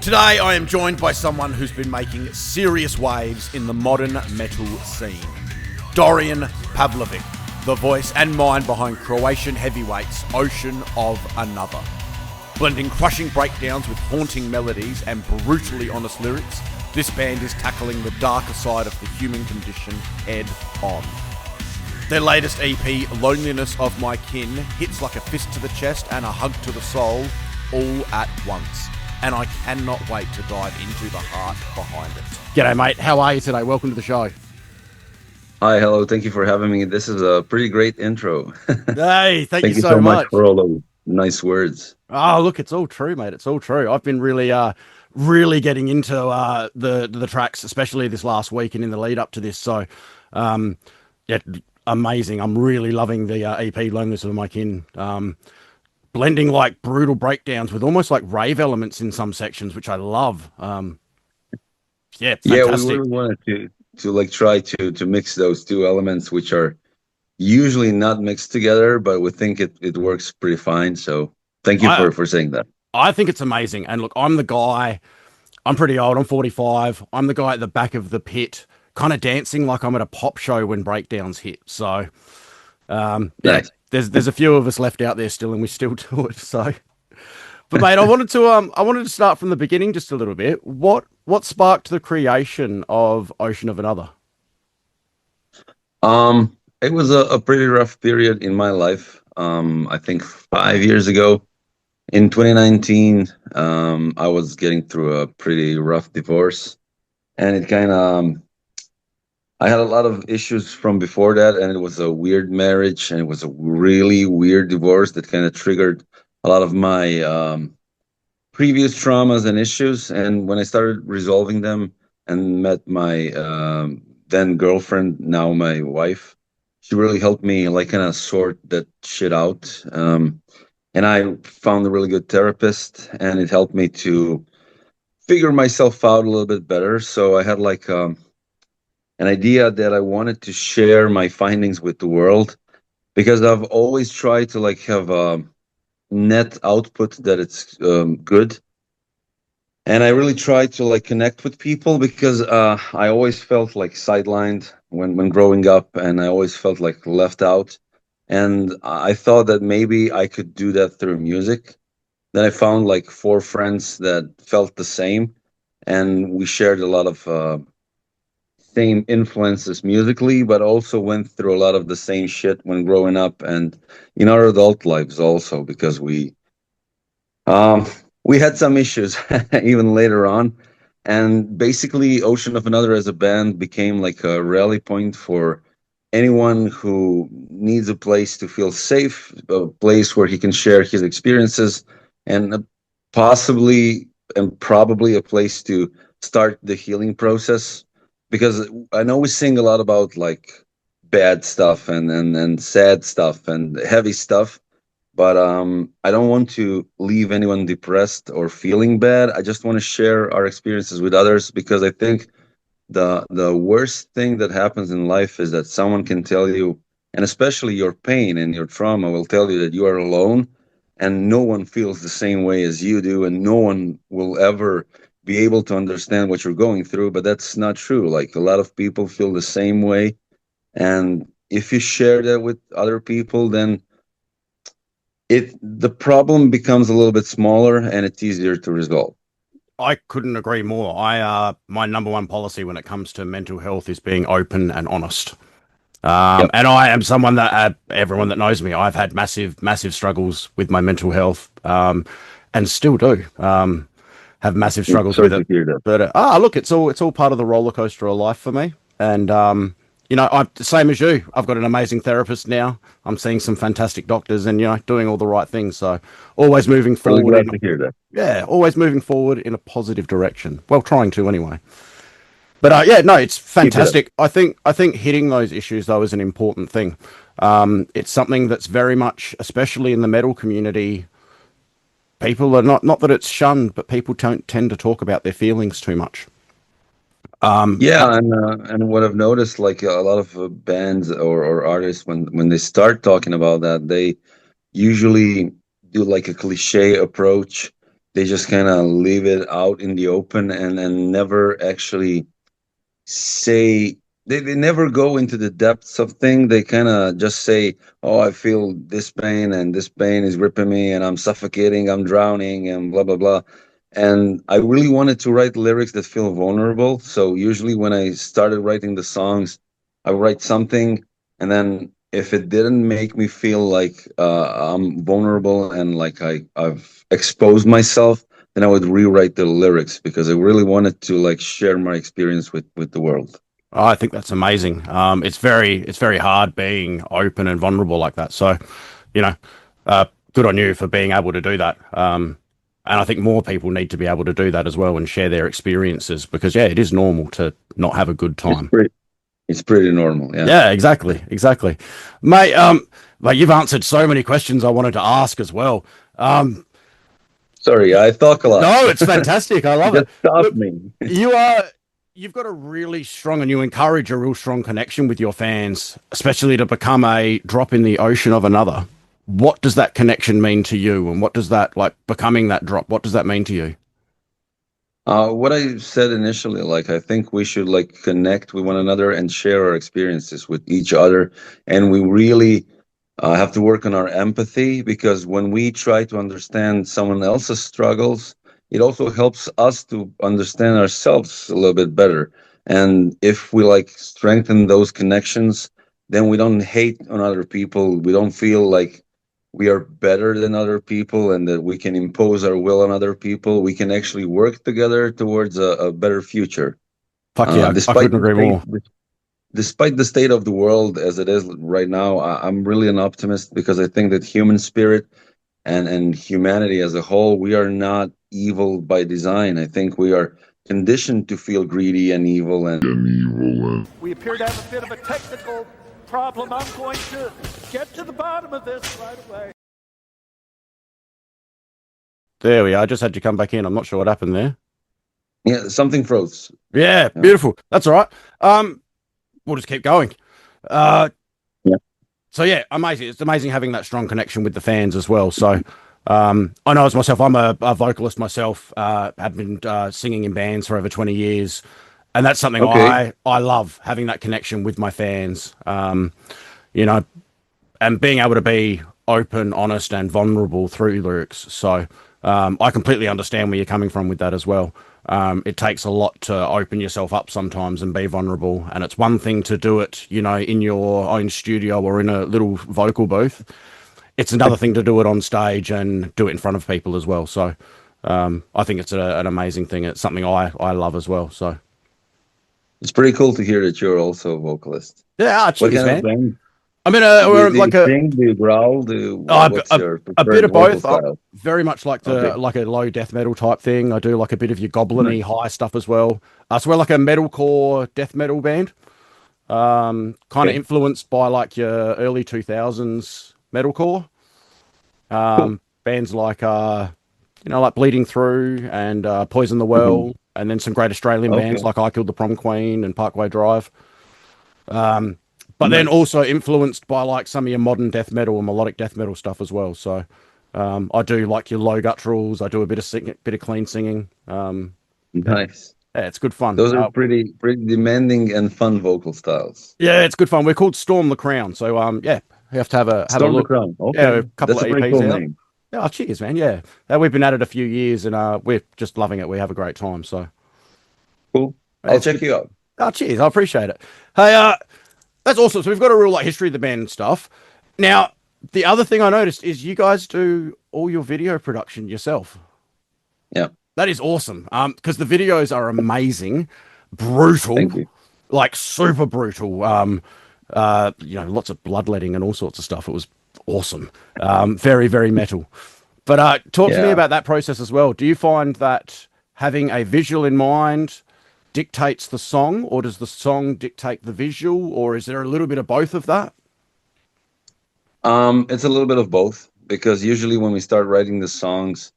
Today I am joined by someone who's been making serious waves in the modern metal scene. Dorian Pavlović, the voice and mind behind Croatian heavyweights Ocean of Another. Blending crushing breakdowns with haunting melodies and brutally honest lyrics, this band is tackling the darker side of the human condition head on. Their latest EP, Loneliness of My Kin, hits like a fist to the chest and a hug to the soul all at once. And I cannot wait to dive into the heart behind it. G'day, mate. How are you today? Welcome to the show. Hi, hello. Thank you for having me. This is a pretty great intro. Hey, thank you so much for all those nice words. Oh, look, it's all true, mate. It's all true. I've been really getting into the tracks, especially this last week and in the lead up to this. So, yeah, amazing. I'm really loving the EP Loneliness of My Kin. Blending like brutal breakdowns with almost like rave elements in some sections, which I love. Yeah, fantastic. Yeah, we really wanted to like try to mix those two elements, which are usually not mixed together, but we think it works pretty fine. So thank you for saying that. I think it's amazing. And look, I'm the guy, I'm pretty old, I'm 45. I'm the guy at the back of the pit, kind of dancing like I'm at a pop show when breakdowns hit. So, Nice. Yeah. There's a few of us left out there still, and we still do it. So, but mate, I wanted to start from the beginning just a little bit. What sparked the creation of Ocean of Another? It was a pretty rough period in my life. I think 5 years ago, in 2019, I was getting through a pretty rough divorce, and it kind of I had a lot of issues from before that, and it was a weird marriage, and it was a really weird divorce that kind of triggered a lot of my previous traumas and issues. And when I started resolving them and met my then girlfriend, now my wife, she really helped me like kind of sort that shit out. And I found a really good therapist, and it helped me to figure myself out a little bit better. So I had like an idea that I wanted to share my findings with the world, because I've always tried to like have a net output that it's good. And I really tried to like connect with people, because I always felt like sidelined when growing up, and I always felt like left out. And I thought that maybe I could do that through music. Then I found like 4 friends that felt the same, and we shared a lot of same influences musically, but also went through a lot of the same shit when growing up and in our adult lives also, because we had some issues even later on. And basically Ocean of Another as a band became like a rally point for anyone who needs a place to feel safe, a place where he can share his experiences, and possibly and probably a place to start the healing process. Because I know we sing a lot about like bad stuff and sad stuff and heavy stuff, but I don't want to leave anyone depressed or feeling bad. I just want to share our experiences with others, because I think the worst thing that happens in life is that someone can tell you, and especially your pain and your trauma will tell you, that you are alone, and no one feels the same way as you do, and no one will ever be able to understand what you're going through. But that's not true. Like, a lot of people feel the same way, and if you share that with other people, then the problem becomes a little bit smaller and it's easier to resolve. I couldn't agree more. My number one policy when it comes to mental health is being open and honest. Yep. And I am someone that everyone that knows me, I've had massive struggles with my mental health, and still do. Have massive struggles with it. But look, it's all part of the roller coaster of life for me. And you know, I'm the same as you. I've got an amazing therapist now. I'm seeing some fantastic doctors, and doing all the right things. So always moving forward. Really glad to hear that. Yeah, always moving forward in a positive direction. Well, trying to anyway. But yeah, no, it's fantastic. I think hitting those issues though is an important thing. It's something that's very much, especially in the metal community, people are not that it's shunned, but people don't tend to talk about their feelings too much. Yeah, and what I've noticed, like a lot of bands or artists, when they start talking about that, they usually do like a cliche approach, they just kind of leave it out in the open and never actually say they never go into the depths of thing. They kind of just say, oh, I feel this pain and this pain is gripping me and I'm suffocating, I'm drowning and blah blah blah. And I really wanted to write lyrics that feel vulnerable. So usually when I started writing the songs, I would write something, and then if it didn't make me feel like I'm vulnerable and like I've exposed myself, then I would rewrite the lyrics because I really wanted to like share my experience with the world. I think that's amazing. It's very hard being open and vulnerable like that. So, you know, good on you for being able to do that. And I think more people need to be able to do that as well and share their experiences because, yeah, it is normal to not have a good time. It's pretty normal. Yeah. Yeah, exactly. Exactly. Mate, mate, you've answered so many questions I wanted to ask as well. Sorry, I talk a lot. No, it's fantastic. I love it. Just stop Look, me. you've got a really strong and you encourage a real strong connection with your fans, especially to become a drop in the ocean of another. What does that connection mean to you? And what does that, like, becoming that drop, what does that mean to you? What I said initially, like I think we should like connect with one another and share our experiences with each other, and we really have to work on our empathy because when we try to understand someone else's struggles, it also helps us to understand ourselves a little bit better. And if we like strengthen those connections, then we don't hate on other people. We don't feel like we are better than other people and that we can impose our will on other people. We can actually work together towards a better future. Fuck yeah, I Despite couldn't the agree state, more. despite the state of the world as it is right now, I'm really an optimist because I think that human spirit and humanity as a whole, we are not evil by design. I think we are conditioned to feel greedy and evil and We appear to have a bit of a technical problem. I'm going to get to the bottom of this right away. There we are. I just had you come back in. I'm not sure what happened there. yeah, something froze. Yeah, beautiful. That's all right. We'll just keep going. Uh, Yeah. So yeah, amazing. It's amazing having that strong connection with the fans as well. So I know as myself, I'm a vocalist myself. I've been singing in bands for over 20 years, and that's something Okay. I love having that connection with my fans. You know, and being able to be open, honest, and vulnerable through lyrics. So I completely understand where you're coming from with that as well. It takes a lot to open yourself up sometimes and be vulnerable. And it's one thing to do it, you know, in your own studio or in a little vocal booth. It's another thing to do it on stage and do it in front of people as well. So I think it's an amazing thing. It's something I love as well. So It's pretty cool to hear that you're also a vocalist. yeah, What cheers, kind of man. band? I mean, Do, we're do you like a sing? Do you growl? What's your a bit preferred of vocal both. style? Very much like Okay. like a low death metal type thing. I do like a bit of your goblin-y Nice. high stuff as well. So we're like a metalcore death metal band. Kind of Okay. influenced by like your early 2000s metalcore. Cool. Bands like you know, like Bleeding Through and Poison the Mhm. Well, and then some great Australian bands Okay. like I Killed the Prom Queen and Parkway Drive. But then Nice. also influenced by like some of your modern death metal and melodic death metal stuff as well. So I do like your low gutturals. I do a bit of bit of clean singing. Yeah, Nice. yeah, it's good fun. Those are pretty demanding and fun vocal styles. Yeah, it's good fun. We're called Storm the Crown. So yeah, you have to have a Storm the look. Crown. Yeah, Okay. a couple That's of a pretty EPs cool out. name. Yeah, oh, cheers, man. Yeah, we've been at it a few years and we're just loving it. We have a great time. So Cool. yeah, I'll it's check good. you out. Oh, cheers. I appreciate it. Hey, that's awesome. So we've got a real like history of the band and stuff. Now, the other thing I noticed is you guys do all your video production yourself. Yeah. That is awesome. Because the videos are amazing, brutal, Thank you. like super brutal. You know, lots of bloodletting and all sorts of stuff. It was awesome. Very, very metal. But talk to me Yeah. about that process as well. Do you find that having a visual in mind dictates the song, or does the song dictate the visual, or is there a little bit of both of that? It's a little bit of both because usually when we start writing the songs,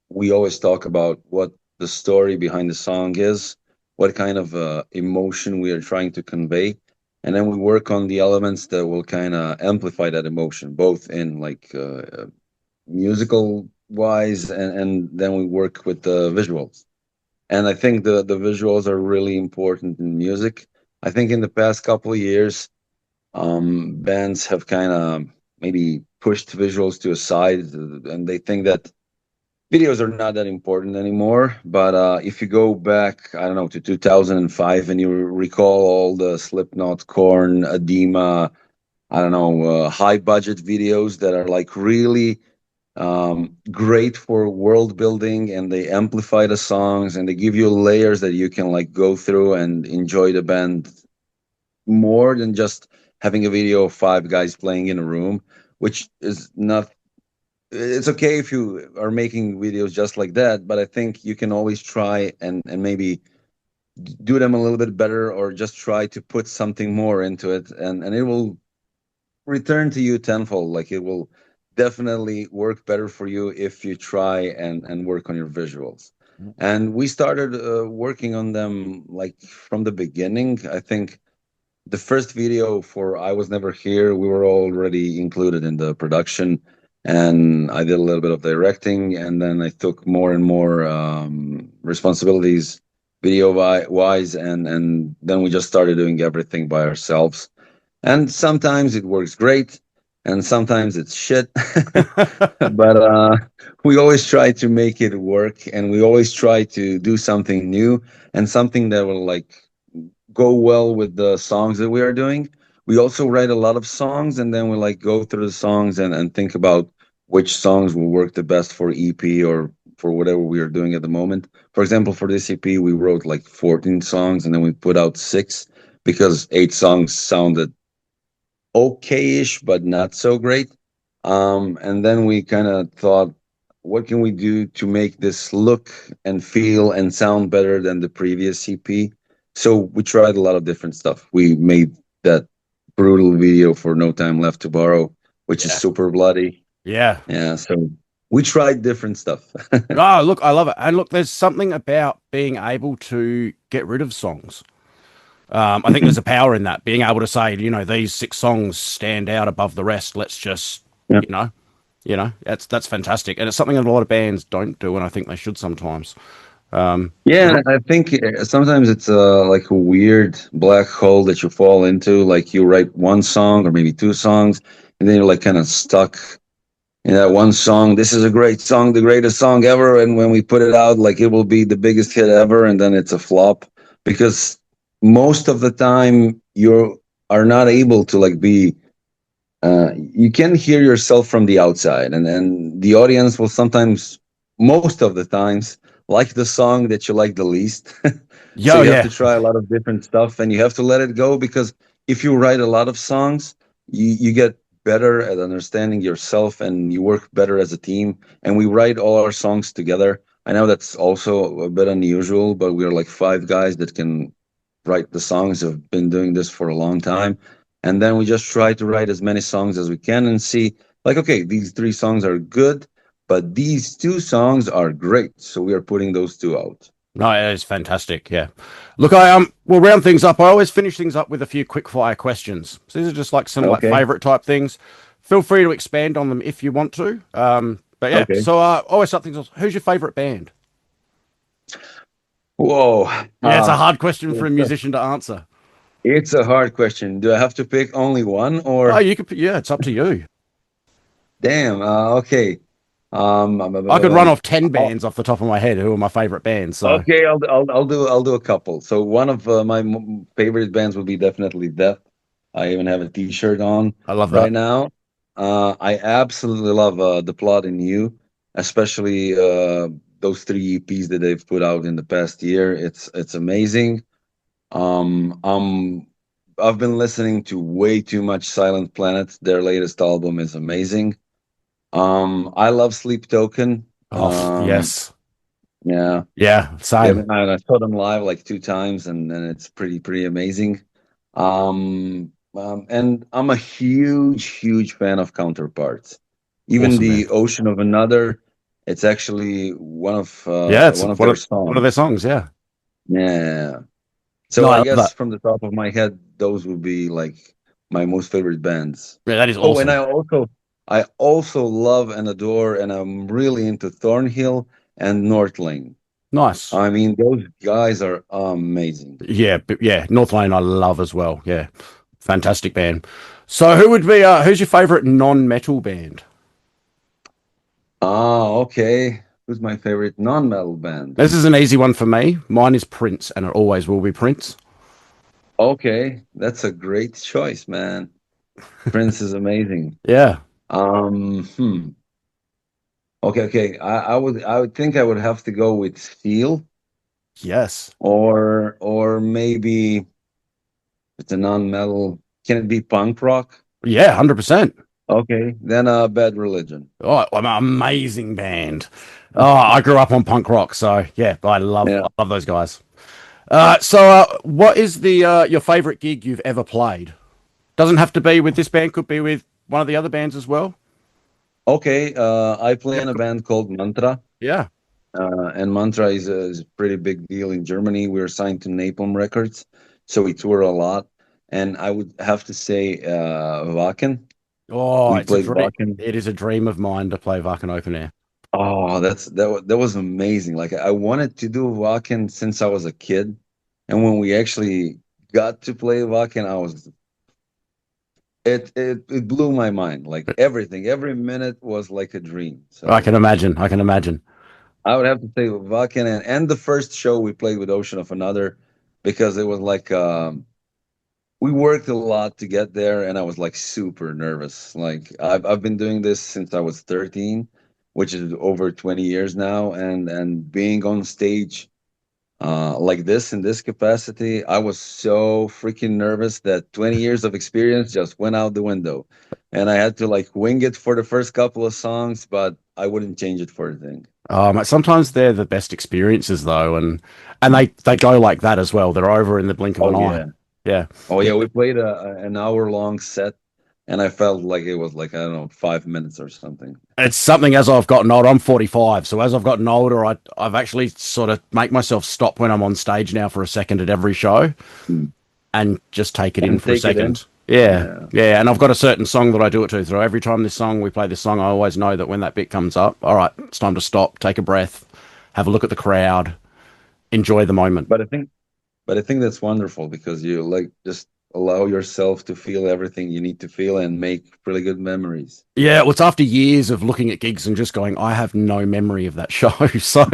we always talk about what the story behind the song is, what kind of emotion we are trying to convey, and then we work on the elements that will kind of amplify that emotion, both in like musical wise, and then we work with the visuals. And I think the visuals are really important in music. I think in the past couple of years, bands have kind of maybe pushed visuals to a side, and they think that videos are not that important anymore. But if you go back, I don't know, to 2005, and you recall all the Slipknot, Korn, Edema, I don't know, high budget videos that are like really great for world building, and they amplify the songs, and they give you layers that you can like go through and enjoy the band more than just having a video of five guys playing in a room, which is not. It's okay if you are making videos just like that, but I think you can always try and maybe do them a little bit better, or just try to put something more into it, and it will return to you tenfold. Like, it will definitely work better for you if you try and work on your visuals. And we started working on them like from the beginning. I think the first video for I Was Never Here, we were already included in the production, and I did a little bit of directing, and then I took more and more responsibilities video wise, and then we just started doing everything by ourselves. And sometimes it works great, and sometimes it's shit. But we always try to make it work, and we always try to do something new and something that will like go well with the songs that we are doing. We also write a lot of songs, and then we like go through the songs and think about which songs will work the best for EP or for whatever we are doing at the moment. For example, for this EP, we wrote like 14 songs, and then we put out 6 because 8 songs sounded okay-ish, but not so great. And then we kind of thought, what can we do to make this look and feel and sound better than the previous EP? So we tried a lot of different stuff. We made that brutal video for No Time Left to Borrow, which is super bloody. Yeah. Yeah, so we tried different stuff. Oh, look, I love it. And look, there's something about being able to get rid of songs. I think there's a power in that, being able to say, these 6 songs stand out above the rest. Let's just, Yep. that's fantastic. And it's something that a lot of bands don't do, and I think they should sometimes. Yeah, I think sometimes it's like a weird black hole that you fall into. Like, you write one song or maybe 2 songs, and then you're like kind of stuck in that one song. This is a great song, the greatest song ever. And when we put it out, like, it will be the biggest hit ever, and then it's a flop because most of the time you are not able to like be you can hear yourself from the outside, and then the audience will sometimes, most of the times, like the song that you like the least. So you have to try a lot of different stuff, and you have to let it go, because if you write a lot of songs, you get better at understanding yourself, and you work better as a team. And we write all our songs together. I know that's also a bit unusual, but we're like 5 guys that can write the songs, have been doing this for a long time. And then we just try to write as many songs as we can and see, like, okay, these 3 songs are good, but these 2 songs are great. So we are putting those 2 out. No, it is fantastic. Yeah. Look, we'll round things up. I always finish things up with a few quick fire questions. So these are just like some like favorite type things. Feel free to expand on them if you want to. But yeah, so always something else. Who's your favorite band? Whoa. Yeah, it's a hard question for a musician to answer. It's a hard question. Do I have to pick only one, or? Oh, you could. Yeah, it's up to you. Damn. Okay. I could run off 10 bands off the top of my head who are my favorite bands. So. Okay, I'll do a couple. So one of my favorite bands would be definitely Death. I even have a T-shirt on. I love that right now. I absolutely love The Plot in You, especially those 3 EPs that they've put out in the past year. It's amazing. I've been listening to way too much Silent Planet. Their latest album is amazing. I love Sleep Token. Yes. Yeah. Same. Yeah, I saw them live like 2 times, and it's pretty amazing. And I'm a huge fan of Counterparts. Even awesome, the man. Ocean of Another, it's actually one of their songs. Yeah. Yeah. So no, I guess from the top of my head, those would be like my most favorite bands. Yeah, that is awesome. Oh, and I also love and adore, and I'm really into Thornhill and North Lane. Nice. I mean, those guys are amazing. Yeah, yeah. North Lane I love as well. Yeah, fantastic band. So who would be who's your favorite non-metal band? Okay. Who's my favorite non-metal band? This is an easy one for me. Mine is Prince, and it always will be Prince. Okay, that's a great choice, man. Prince is amazing. Yeah. Hmm. Okay. I would think I would have to go with Steel, Yes. or maybe it's a non-metal. Can it be punk rock? Yeah, 100%. Okay, then Bad Religion. Oh, an amazing band. Oh, I grew up on punk rock, so yeah, Yeah. I love those guys. So what is the your favorite gig you've ever played? Doesn't have to be with this band, could be with one of the other bands as well. Okay, I play in a band called Mantra, Yeah. and Mantra is a pretty big deal in Germany. We're signed to Napalm Records, so we tour a lot. And I would have to say Wacken. Oh, We it's a played dream. Wacken. It is a dream of mine to play Wacken Open Air. Oh, that was amazing. Like I wanted to do Wacken since I was a kid, and when we actually got to play Wacken, it blew my mind. Like everything, every minute was like a dream. I So can imagine. I can imagine. I would have to say Wacken, and the first show we played with Ocean of Another, because it was like we worked a lot to get there, and I was like super nervous. Like I've been doing this since I was 13, which is over 20 years now, and being on stage like this in this capacity, I was so freaking nervous that 20 years of experience just went out the window, and I had to like wing it for the first couple of songs, but I wouldn't change it for a thing. Sometimes they're the best experiences though, and they go like that as well. They're over in the blink of Oh an eye. yeah. Yeah. Oh Yeah. yeah, we played an hour long set, and I felt like it was like, I don't know, 5 minutes or something. It's something as I've gotten older. I'm 45, so as I've gotten older, I've actually sort of make myself stop when I'm on stage now for a second at every show Mm. and just take it in And for a take it in. second. Yeah, Yeah. yeah, and I've got a certain song that I do it to. So every time we play this song, I always know that when that bit comes up, all right, it's time to stop, take a breath, have a look at the crowd, enjoy the moment. But I think that's wonderful because you like just allow yourself to feel everything you need to feel and make really good memories. Yeah, well, it's after years of looking at gigs and just going, I have no memory of that show. So,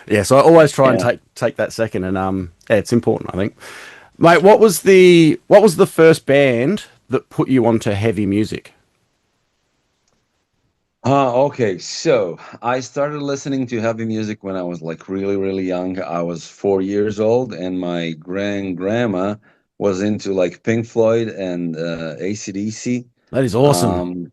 yeah, so I always try and Yeah. take that second, and yeah, it's important, I think. Mate, what was the first band that put you onto heavy music? Okay. So I started listening to heavy music when I was like really, really young. I was 4 years old, and my grandma was into like Pink Floyd and AC/DC. That is awesome. Um,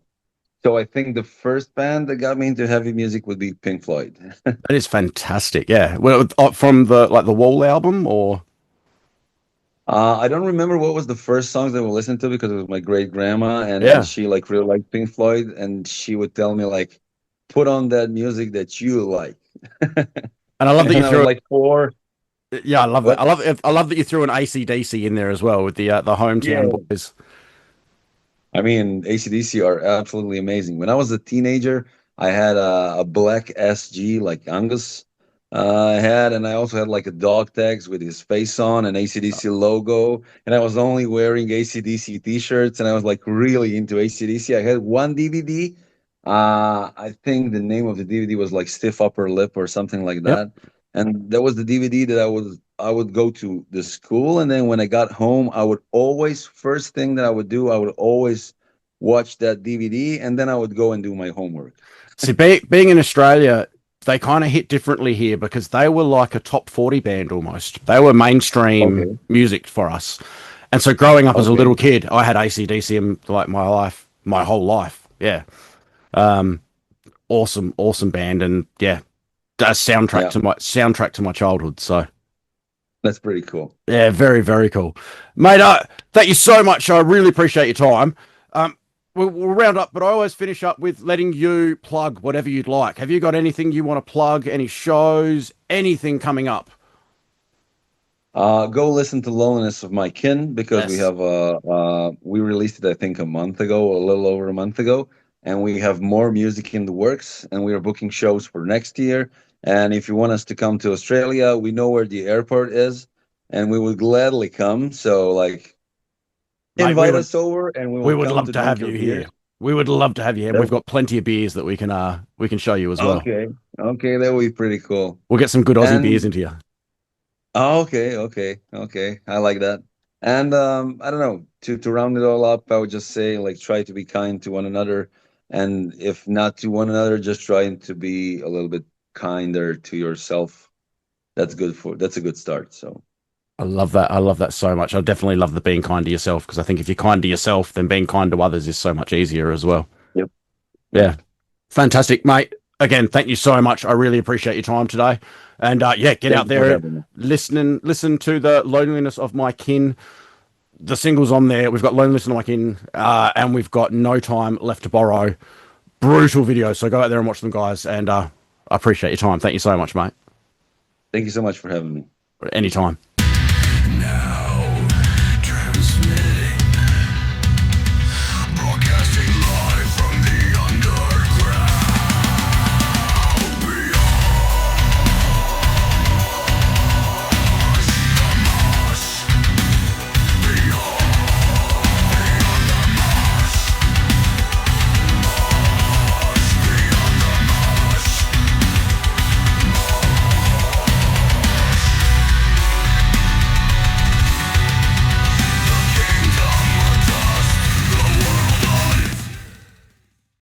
so I think the first band that got me into heavy music would be Pink Floyd. That is fantastic. Yeah. Well, from the like the Wall album, or I don't remember what was the first songs that we listened to because it was my great grandma, and yeah. she like really liked Pink Floyd, and she would tell me like, put on that music that you like. And I love that you And I was threw like four. yeah, I love that. What? I love that you threw an AC/DC in there as well with the hometown Yeah. boys. I mean, AC/DC are absolutely amazing. When I was a teenager, I had a black SG like Angus I had, and I also had like a dog tags with his face on an AC/DC logo, and I was only wearing AC/DC t-shirts, and I was like really into AC/DC. I had one DVD. I think the name of the DVD was like Stiff Upper Lip or something like Yep. that, and that was the DVD that I would go to the school, and then when I got home, I would always first thing that I would do, I would always watch that DVD, and then I would go and do my homework. See, being in Australia, they kind of hit differently here because they were like a top 40 band almost. They were mainstream Okay. music for us. And so growing up as a Okay. little kid, I had AC/DC in like my whole life. Yeah. Um, awesome band. And yeah, a Yeah, soundtrack to my childhood. So that's pretty cool. yeah, very cool. Mate, thank you so much. I really appreciate your time. Um, we'll round up, but I always finish up with letting you plug whatever you'd like. Have you got anything you want to plug? Any shows? Anything coming up? Go listen to Loneliness of My Kin because we Yes. have we released it I think a month ago, a little over a month ago, and we have more music in the works, and we are booking shows for next year. And if you want us to come to Australia, we know where the airport is, and we would gladly come. So, like, Mate, invite us over, and we we will would come love to to have drink you your beer. here. We would love to have you here. And That- we've got plenty of beers that we can show you as well. Okay, okay, that would be pretty cool. We'll get some good Aussie And beers into you. okay. I like that. And I don't know, to round it all up, I would just say, like, try to be kind to one another, and if not to one another, just trying to be a little bit kinder to yourself. That's a good start. So I love that. I love that so much. I definitely love the being kind to yourself, because I think if you're kind to yourself, then being kind to others is so much easier as well. Yep. Yeah. Fantastic, mate. Again, thank you so much. I really appreciate your time today. And yeah, get out there, listen to the Loneliness of My Kin. The singles on there. We've got Loneliness of My Kin, and we've got No Time Left to Borrow. Brutal videos. So go out there and watch them, guys. And I appreciate your time. Thank you so much, mate. Thank you so much for having me. Anytime. Now.